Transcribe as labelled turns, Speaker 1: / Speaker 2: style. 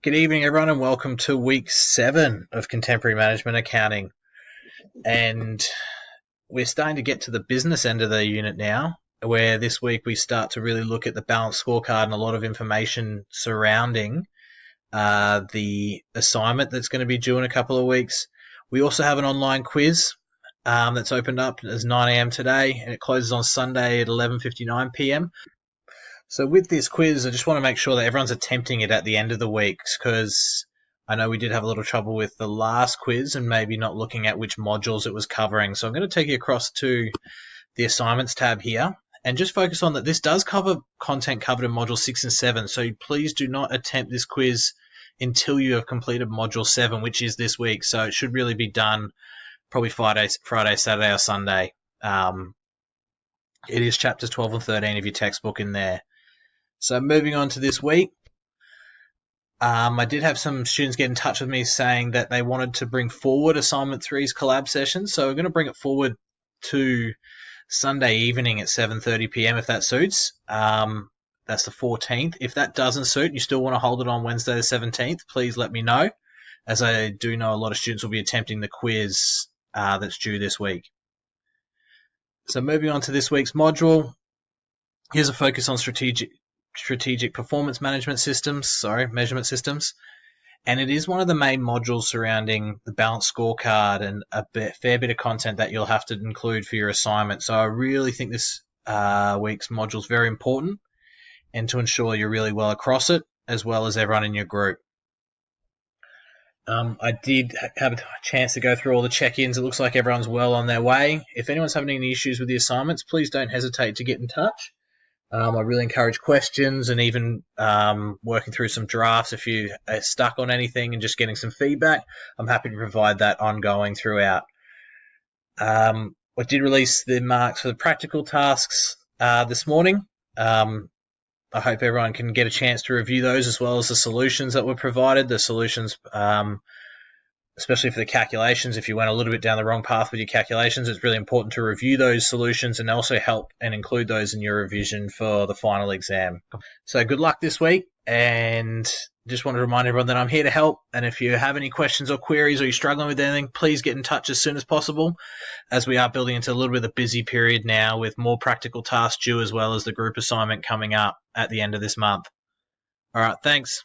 Speaker 1: Good evening, everyone, and welcome to week 7 of Contemporary Management Accounting. And we're starting to get to the business end of the unit now, where this week we start to really look at the balanced scorecard and a lot of information surrounding the assignment that's going to be due in a couple of weeks. We also have an online quiz that's opened up as 9 a.m. today, and it closes on Sunday at 11:59 p.m. So with this quiz, I just want to make sure that everyone's attempting it at the end of the week, because I know we did have a little trouble with the last quiz and maybe not looking at which modules it was covering. So I'm going to take you across to the assignments tab here and just focus on that this does cover content covered in module 6 and 7. So please do not attempt this quiz until you have completed module 7, which is this week. So it should really be done probably Friday, Saturday, or Sunday. It is chapters 12 and 13 of your textbook in there. So moving on to this week, I did have some students get in touch with me saying that they wanted to bring forward Assignment 3's collab session. So we're going to bring it forward to Sunday evening at 7:30 p.m. if that suits. That's the 14th. If that doesn't suit, you still want to hold it on Wednesday the 17th, please let me know, as I do know a lot of students will be attempting the quiz that's due this week. So moving on to this week's module, here's a focus on strategic performance management systems, measurement systems. And it is one of the main modules surrounding the balanced scorecard and a fair bit of content that you'll have to include for your assignment. So I really think this week's module is very important, and to ensure you're really well across it, as well as everyone in your group. I did have a chance to go through all the check-ins. It looks like everyone's well on their way. If anyone's having any issues with the assignments, please don't hesitate to get in touch. I really encourage questions and even working through some drafts if you are stuck on anything and just getting some feedback. I'm happy to provide that ongoing throughout. I did release the marks for the practical tasks this morning. I hope everyone can get a chance to review those, as well as the solutions that were provided. The solutions, especially for the calculations, if you went a little bit down the wrong path with your calculations, it's really important to review those solutions and also help and include those in your revision for the final exam. So good luck this week, and just want to remind everyone that I'm here to help. And if you have any questions or queries, or you're struggling with anything, please get in touch as soon as possible, as we are building into a little bit of a busy period now with more practical tasks due, as well as the group assignment coming up at the end of this month. All right, thanks.